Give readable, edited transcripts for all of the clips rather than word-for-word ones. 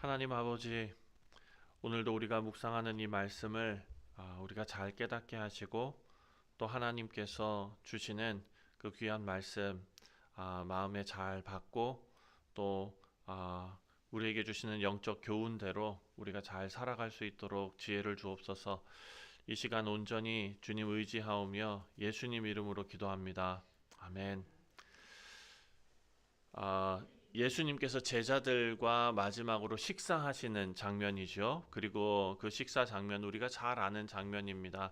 하나님 아버지, 오늘도 우리가 묵상하는 이 말씀을 우리가 잘 깨닫게 하시고 또 하나님께서 주시는 그 귀한 말씀 마음에 잘 받고 또 우리에게 주시는 영적 교훈대로 우리가 잘 살아갈 수 있도록 지혜를 주옵소서. 이 시간 온전히 주님 의지하오며 예수님 이름으로 기도합니다. 아멘. 아, 예수님께서 제자들과 마지막으로 식사하시는 장면이죠. 그리고 그 식사 장면 우리가 잘 아는 장면입니다.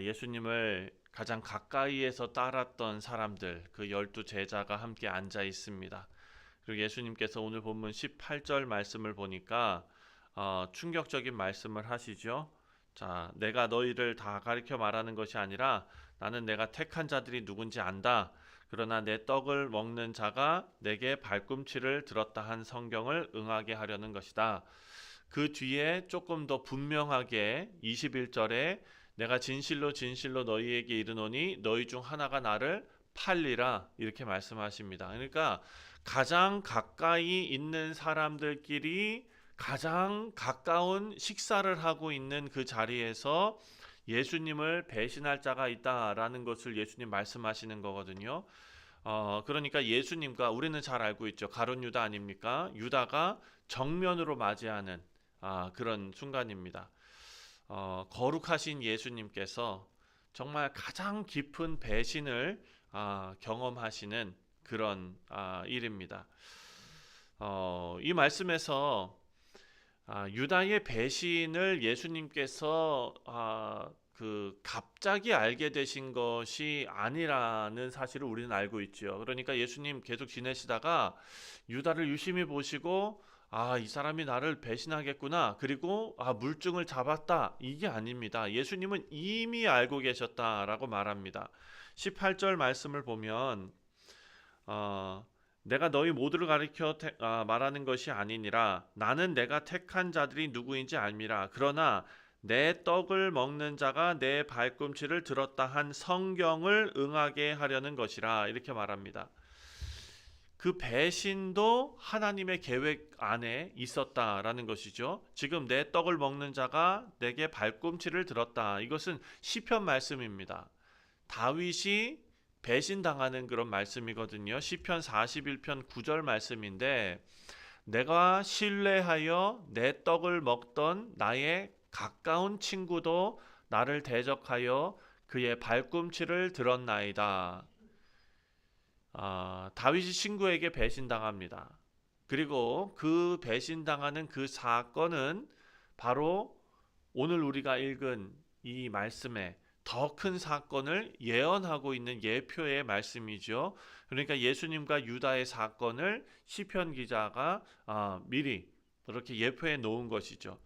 예수님을 가장 가까이에서 따랐던 사람들, 그 12제자가 함께 앉아 있습니다. 그리고 예수님께서 오늘 본문 18절 말씀을 보니까 충격적인 말씀을 하시죠. 자, 내가 너희를 다 가리켜 말하는 것이 아니라 나는 내가 택한 자들이 누군지 안다. 그러나 내 떡을 먹는 자가 내게 발꿈치를 들었다 한 성경을 응하게 하려는 것이다. 그 뒤에 조금 더 분명하게 21절에 내가 진실로 진실로 너희에게 이르노니 너희 중 하나가 나를 팔리라 이렇게 말씀하십니다. 그러니까 가장 가까이 있는 사람들끼리 가장 가까운 식사를 하고 있는 그 자리에서 예수님을 배신할 자가 있다라는 것을 예수님 말씀하시는 거거든요. 그러니까 예수님과 우리는 잘 알고 있죠. 가룟 유다 아닙니까? 유다가 정면으로 맞이하는 그런 순간입니다. 거룩하신 예수님께서 정말 가장 깊은 배신을 경험하시는 그런 일입니다. 이 말씀에서 유다의 배신을 예수님께서 갑자기 알게 되신 것이 아니라는 사실을 우리는 알고 있죠. 그러니까 예수님 계속 지내시다가 유다를 유심히 보시고 이 사람이 나를 배신하겠구나. 그리고 물증을 잡았다. 이게 아닙니다. 예수님은 이미 알고 계셨다라고 말합니다. 18절 말씀을 보면 내가 너희 모두를 가리켜 말하는 것이 아니니라. 나는 내가 택한 자들이 누구인지 알미라. 그러나 내 떡을 먹는 자가 내 발꿈치를 들었다 한 성경을 응하게 하려는 것이라. 이렇게 말합니다. 그 배신도 하나님의 계획 안에 있었다라는 것이죠. 지금 내 떡을 먹는 자가 내게 발꿈치를 들었다. 이것은 시편 말씀입니다. 다윗이 배신당하는 그런 말씀이거든요. 시편 41편 9절 말씀인데 내가 신뢰하여 내 떡을 먹던 나의 가까운 친구도 나를 대적하여 그의 발꿈치를 들었나이다. 다윗이 친구에게 배신당합니다. 그리고 그 배신당하는 그 사건은 바로 오늘 우리가 읽은 이 말씀에 더 큰 사건을 예언하고 있는 예표의 말씀이죠. 그러니까 예수님과 유다의 사건을 시편 기자가 미리 그렇게 예표해 놓은 것이죠.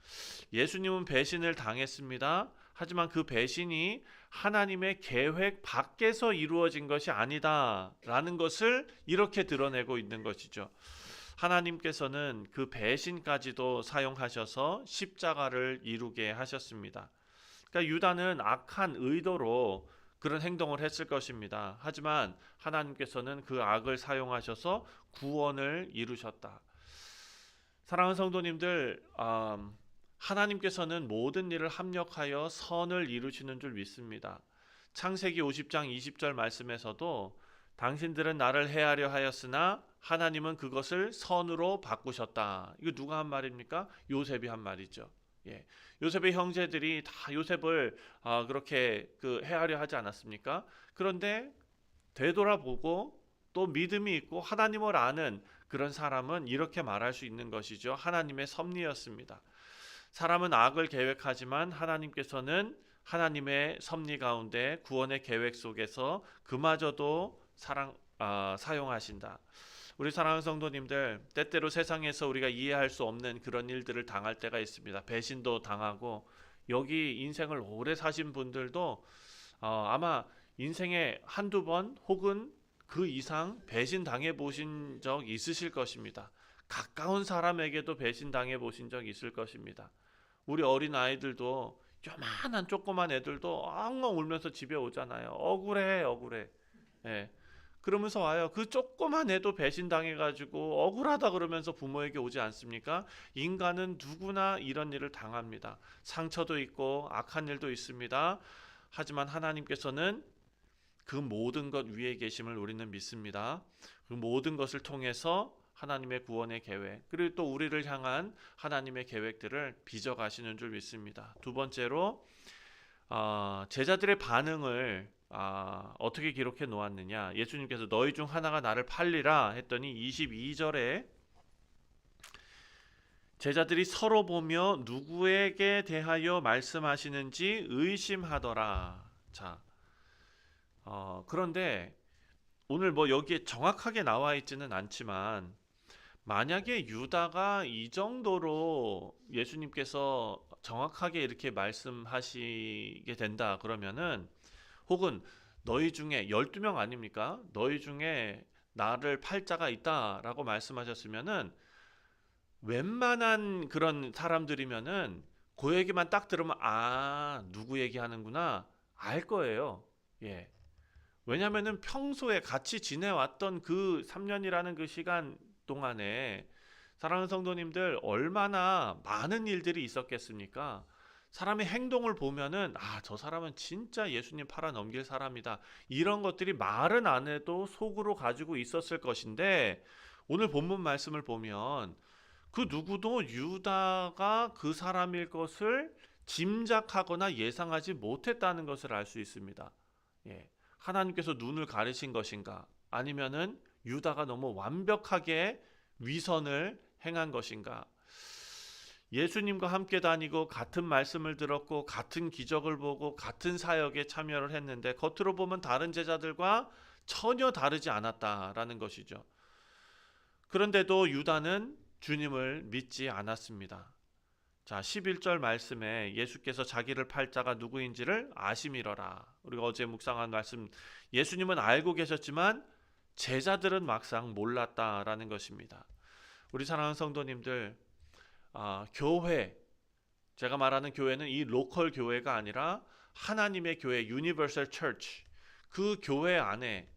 예수님은 배신을 당했습니다. 하지만 그 배신이 하나님의 계획 밖에서 이루어진 것이 아니다라는 것을 이렇게 드러내고 있는 것이죠. 하나님께서는 그 배신까지도 사용하셔서 십자가를 이루게 하셨습니다. 그러니까 유다는 악한 의도로 그런 행동을 했을 것입니다. 하지만 하나님께서는 그 악을 사용하셔서 구원을 이루셨다. 사랑하는 성도님들, 하나님께서는 모든 일을 합력하여 선을 이루시는 줄 믿습니다. 창세기 50장 20절 말씀에서도 당신들은 나를 해하려 하였으나 하나님은 그것을 선으로 바꾸셨다. 이거 누가 한 말입니까? 요셉이 한 말이죠. 예. 요셉의 형제들이 다 요셉을 그렇게 해하려 하지 않았습니까? 그런데 되돌아보고 또 믿음이 있고 하나님을 아는 그런 사람은 이렇게 말할 수 있는 것이죠. 하나님의 섭리였습니다. 사람은 악을 계획하지만 하나님께서는 하나님의 섭리 가운데 구원의 계획 속에서 그마저도 사용하신다. 우리 사랑하는 성도님들, 때때로 세상에서 우리가 이해할 수 없는 그런 일들을 당할 때가 있습니다. 배신도 당하고 여기 인생을 오래 사신 분들도 아마 인생에 한두 번 혹은 그 이상 배신 당해 보신 적 있으실 것입니다. 가까운 사람에게도 배신 당해 보신 적 있을 것입니다. 우리 어린 아이들도 요만한 조그만 애들도 엉엉 울면서 집에 오잖아요. 억울해, 억울해. 예. 그러면서 와요. 그 조그만 애도 배신당해가지고 억울하다 그러면서 부모에게 오지 않습니까? 인간은 누구나 이런 일을 당합니다. 상처도 있고 악한 일도 있습니다. 하지만 하나님께서는 그 모든 것 위에 계심을 우리는 믿습니다. 그 모든 것을 통해서 하나님의 구원의 계획, 그리고 또 우리를 향한 하나님의 계획들을 빚어가시는 줄 믿습니다. 두 번째로 제자들의 반응을 어떻게 기록해 놓았느냐. 예수님께서 너희 중 하나가 나를 팔리라 했더니 22절에 제자들이 서로 보며 누구에게 대하여 말씀하시는지 의심하더라. 자, 그런데 오늘 뭐 여기에 정확하게 나와 있지는 않지만 만약에 유다가 이 정도로 예수님께서 정확하게 이렇게 말씀하시게 된다 그러면은, 혹은 너희 중에 12명 아닙니까? 너희 중에 나를 팔 자가 있다라고 말씀하셨으면은 웬만한 그런 사람들이면은 그 얘기만 딱 들으면 누구 얘기하는구나 알 거예요. 예. 왜냐면은 평소에 같이 지내왔던 그 3년이라는 그 시간 동안에 사랑하는 성도님들 얼마나 많은 일들이 있었겠습니까? 사람의 행동을 보면은 저 사람은 진짜 예수님 팔아 넘길 사람이다. 이런 것들이 말은 안 해도 속으로 가지고 있었을 것인데, 오늘 본문 말씀을 보면 그 누구도 유다가 그 사람일 것을 짐작하거나 예상하지 못했다는 것을 알 수 있습니다. 예. 하나님께서 눈을 가리신 것인가? 아니면은 유다가 너무 완벽하게 위선을 행한 것인가? 예수님과 함께 다니고 같은 말씀을 들었고 같은 기적을 보고 같은 사역에 참여를 했는데 겉으로 보면 다른 제자들과 전혀 다르지 않았다라는 것이죠. 그런데도 유다는 주님을 믿지 않았습니다. 자, 11절 말씀에 예수께서 자기를 팔 자가 누구인지를 아심이러라. 우리가 어제 묵상한 말씀, 예수님은 알고 계셨지만 제자들은 막상 몰랐다라는 것입니다. 우리 사랑하는 성도님들, 교회, 제가 말하는 교회는 이 로컬 교회가 아니라 하나님의 교회, 유니버설 처치, 그 교회 안에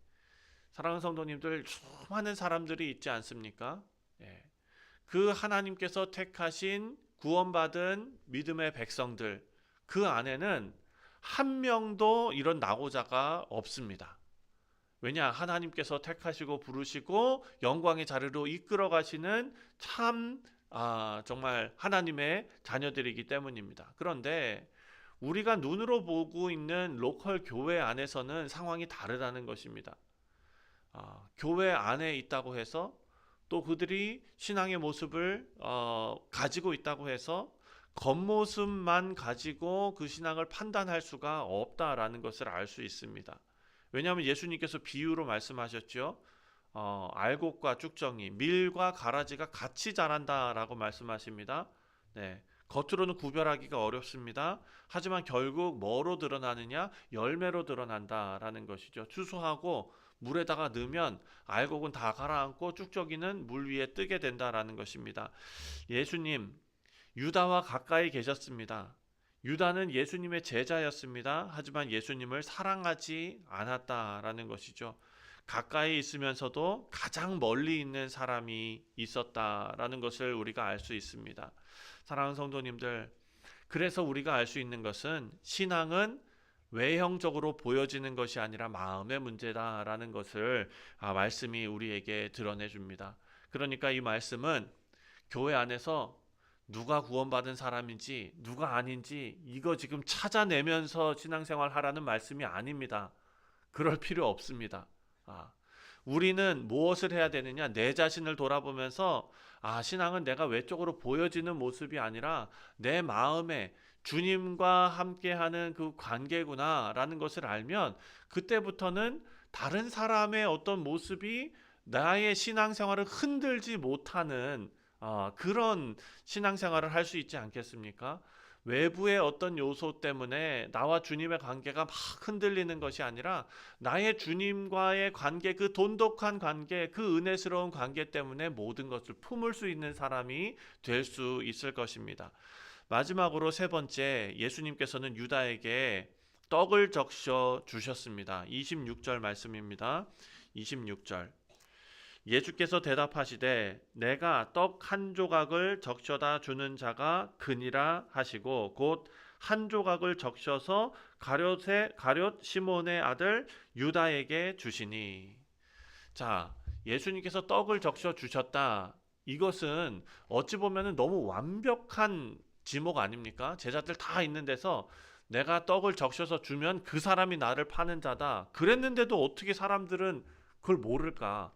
사랑하는 성도님들 수많은 사람들이 있지 않습니까? 예. 그 하나님께서 택하신 구원받은 믿음의 백성들, 그 안에는 한 명도 이런 낙오자가 없습니다. 왜냐? 하나님께서 택하시고 부르시고 영광의 자리로 이끌어 가시는 참 정말 하나님의 자녀들이기 때문입니다. 그런데 우리가 눈으로 보고 있는 로컬 교회 안에서는 상황이 다르다는 것입니다. 교회 안에 있다고 해서 또 그들이 신앙의 모습을 가지고 있다고 해서 겉모습만 가지고 그 신앙을 판단할 수가 없다라는 것을 알 수 있습니다. 왜냐하면 예수님께서 비유로 말씀하셨죠. 알곡과 쭉정이, 밀과 가라지가 같이 자란다라고 말씀하십니다. 네, 겉으로는 구별하기가 어렵습니다. 하지만 결국 뭐로 드러나느냐? 열매로 드러난다라는 것이죠. 추수하고 물에다가 넣으면 알곡은 다 가라앉고 쭉정이는 물 위에 뜨게 된다라는 것입니다. 예수님, 유다와 가까이 계셨습니다. 유다는 예수님의 제자였습니다. 하지만 예수님을 사랑하지 않았다라는 것이죠. 가까이 있으면서도 가장 멀리 있는 사람이 있었다라는 것을 우리가 알 수 있습니다. 사랑하는 성도님들, 그래서 우리가 알 수 있는 것은 신앙은 외형적으로 보여지는 것이 아니라 마음의 문제다라는 것을 말씀이 우리에게 드러내 줍니다. 그러니까 이 말씀은 교회 안에서 누가 구원받은 사람인지 누가 아닌지 이거 지금 찾아내면서 신앙생활 하라는 말씀이 아닙니다. 그럴 필요 없습니다. 우리는 무엇을 해야 되느냐? 내 자신을 돌아보면서 신앙은 내가 외적으로 보여지는 모습이 아니라 내 마음에 주님과 함께하는 그 관계구나 라는 것을 알면 그때부터는 다른 사람의 어떤 모습이 나의 신앙생활을 흔들지 못하는 그런 신앙생활을 할 수 있지 않겠습니까? 외부의 어떤 요소 때문에 나와 주님의 관계가 막 흔들리는 것이 아니라 나의 주님과의 관계, 그 돈독한 관계, 그 은혜스러운 관계 때문에 모든 것을 품을 수 있는 사람이 될 수 있을 것입니다. 마지막으로 세 번째, 예수님께서는 유다에게 떡을 적셔 주셨습니다. 26절 말씀입니다. 26절. 예수께서 대답하시되 내가 떡 한 조각을 적셔다 주는 자가 그니라 하시고 곧 한 조각을 적셔서 가룟 시몬의 아들 유다에게 주시니. 자, 예수님께서 떡을 적셔 주셨다. 이것은 어찌 보면 너무 완벽한 지목 아닙니까? 제자들 다 있는 데서 내가 떡을 적셔서 주면 그 사람이 나를 파는 자다. 그랬는데도 어떻게 사람들은 그걸 모를까?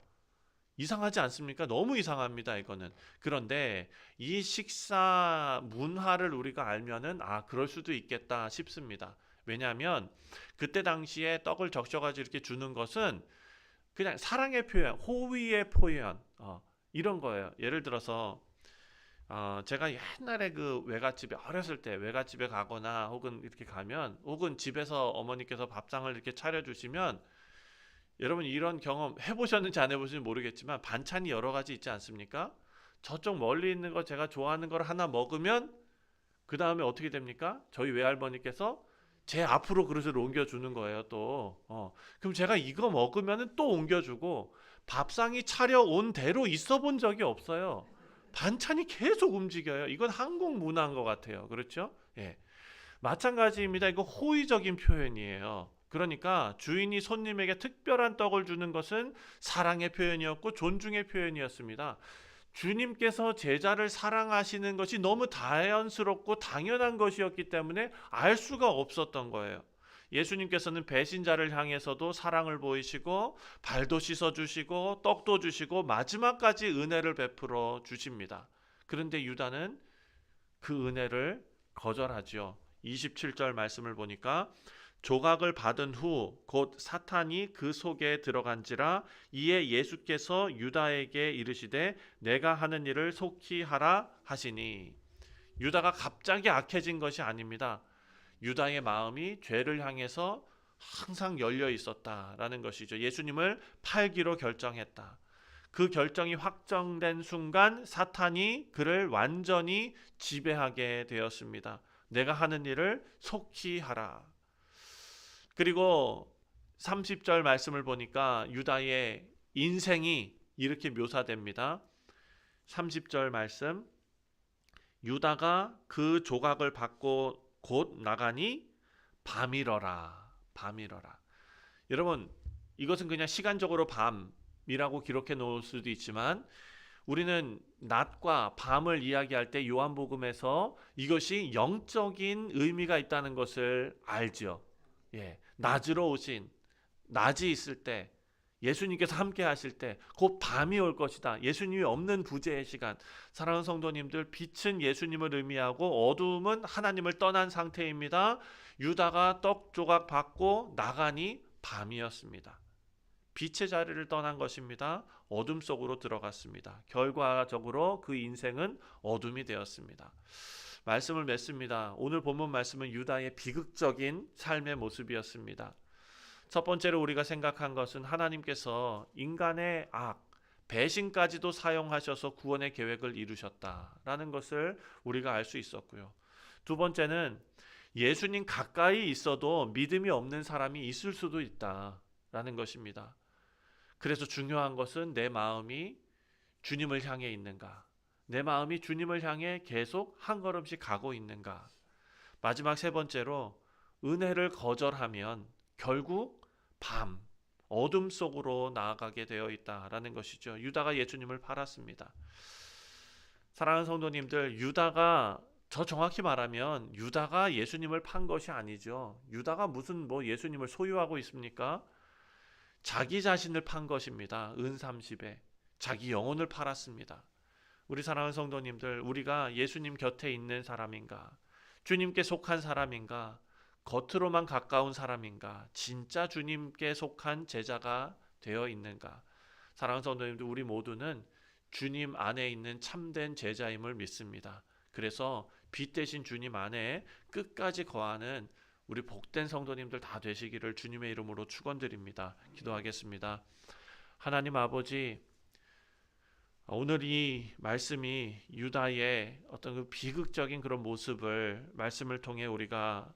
이상하지 않습니까? 너무 이상합니다, 이거는. 그런데 이 식사 문화를 우리가 알면은 그럴 수도 있겠다 싶습니다. 왜냐하면 그때 당시에 떡을 적셔가지고 이렇게 주는 것은 그냥 사랑의 표현, 호의의 표현, 이런 거예요. 예를 들어서 제가 옛날에 그 외갓집에 어렸을 때 외갓집에 가거나 혹은 이렇게 가면 혹은 집에서 어머니께서 밥상을 이렇게 차려주시면 여러분 이런 경험 해보셨는지 안 해보셨는지 모르겠지만 반찬이 여러 가지 있지 않습니까? 저쪽 멀리 있는 거 제가 좋아하는 걸 하나 먹으면 그 다음에 어떻게 됩니까? 저희 외할머니께서 제 앞으로 그릇을 옮겨주는 거예요 또. 그럼 제가 이거 먹으면 또 옮겨주고 밥상이 차려온 대로 있어 본 적이 없어요. 반찬이 계속 움직여요. 이건 한국 문화인 것 같아요. 그렇죠? 예. 마찬가지입니다. 이거 호의적인 표현이에요. 그러니까 주인이 손님에게 특별한 떡을 주는 것은 사랑의 표현이었고 존중의 표현이었습니다. 주님께서 제자를 사랑하시는 것이 너무 자연스럽고 당연한 것이었기 때문에 알 수가 없었던 거예요. 예수님께서는 배신자를 향해서도 사랑을 보이시고 발도 씻어주시고 떡도 주시고 마지막까지 은혜를 베풀어 주십니다. 그런데 유다는 그 은혜를 거절하지요. 27절 말씀을 보니까 조각을 받은 후 곧 사탄이 그 속에 들어간지라 이에 예수께서 유다에게 이르시되 내가 하는 일을 속히 하라 하시니. 유다가 갑자기 악해진 것이 아닙니다. 유다의 마음이 죄를 향해서 항상 열려 있었다라는 것이죠. 예수님을 팔기로 결정했다. 그 결정이 확정된 순간 사탄이 그를 완전히 지배하게 되었습니다. 내가 하는 일을 속히 하라. 그리고 30절 말씀을 보니까 유다의 인생이 이렇게 묘사됩니다. 30절 말씀. 유다가 그 조각을 받고 곧 나가니 밤이러라. 밤이러라. 여러분, 이것은 그냥 시간적으로 밤이라고 기록해 놓을 수도 있지만 우리는 낮과 밤을 이야기할 때 요한복음에서 이것이 영적인 의미가 있다는 것을 알죠. 예, 낮으로 오신, 낮이 있을 때 예수님께서 함께 하실 때 곧 밤이 올 것이다. 예수님이 없는 부재의 시간. 사랑하는 성도님들, 빛은 예수님을 의미하고 어두움은 하나님을 떠난 상태입니다. 유다가 떡 조각 받고 나가니 밤이었습니다. 빛의 자리를 떠난 것입니다. 어둠 속으로 들어갔습니다. 결과적으로 그 인생은 어둠이 되었습니다. 말씀을 맺습니다. 오늘 본문 말씀은 유다의 비극적인 삶의 모습이었습니다. 첫 번째로 우리가 생각한 것은 하나님께서 인간의 악, 배신까지도 사용하셔서 구원의 계획을 이루셨다라는 것을 우리가 알 수 있었고요. 두 번째는 예수님 가까이 있어도 믿음이 없는 사람이 있을 수도 있다라는 것입니다. 그래서 중요한 것은 내 마음이 주님을 향해 있는가, 내 마음이 주님을 향해 계속 한 걸음씩 가고 있는가. 마지막 세 번째로 은혜를 거절하면 결국 밤, 어둠 속으로 나아가게 되어 있다라는 것이죠. 유다가 예수님을 팔았습니다. 사랑하는 성도님들, 저 정확히 말하면 유다가 예수님을 판 것이 아니죠. 유다가 무슨 예수님을 소유하고 있습니까? 자기 자신을 판 것입니다. 은 30에 자기 영혼을 팔았습니다. 우리 사랑하는 성도님들, 우리가 예수님 곁에 있는 사람인가? 주님께 속한 사람인가? 겉으로만 가까운 사람인가? 진짜 주님께 속한 제자가 되어 있는가? 사랑하는 성도님들, 우리 모두는 주님 안에 있는 참된 제자임을 믿습니다. 그래서 빛 대신 주님 안에 끝까지 거하는 우리 복된 성도님들 다 되시기를 주님의 이름으로 축원드립니다. 기도하겠습니다. 하나님 아버지, 오늘 이 말씀이 유다의 어떤 그 비극적인 그런 모습을 말씀을 통해 우리가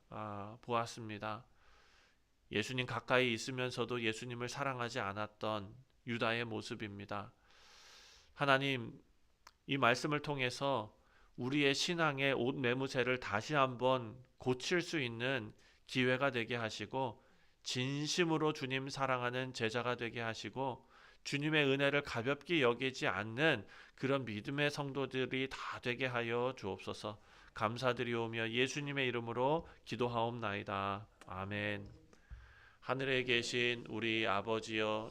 보았습니다. 예수님 가까이 있으면서도 예수님을 사랑하지 않았던 유다의 모습입니다. 하나님, 이 말씀을 통해서 우리의 신앙의 옷 매무새를 다시 한번 고칠 수 있는 기회가 되게 하시고, 진심으로 주님 사랑하는 제자가 되게 하시고, 주님의 은혜를 가볍게 여기지 않는 그런 믿음의 성도들이 다 되게 하여 주옵소서. 감사드리오며 예수님의 이름으로 기도하옵나이다. 아멘. 하늘에 계신 우리 아버지여,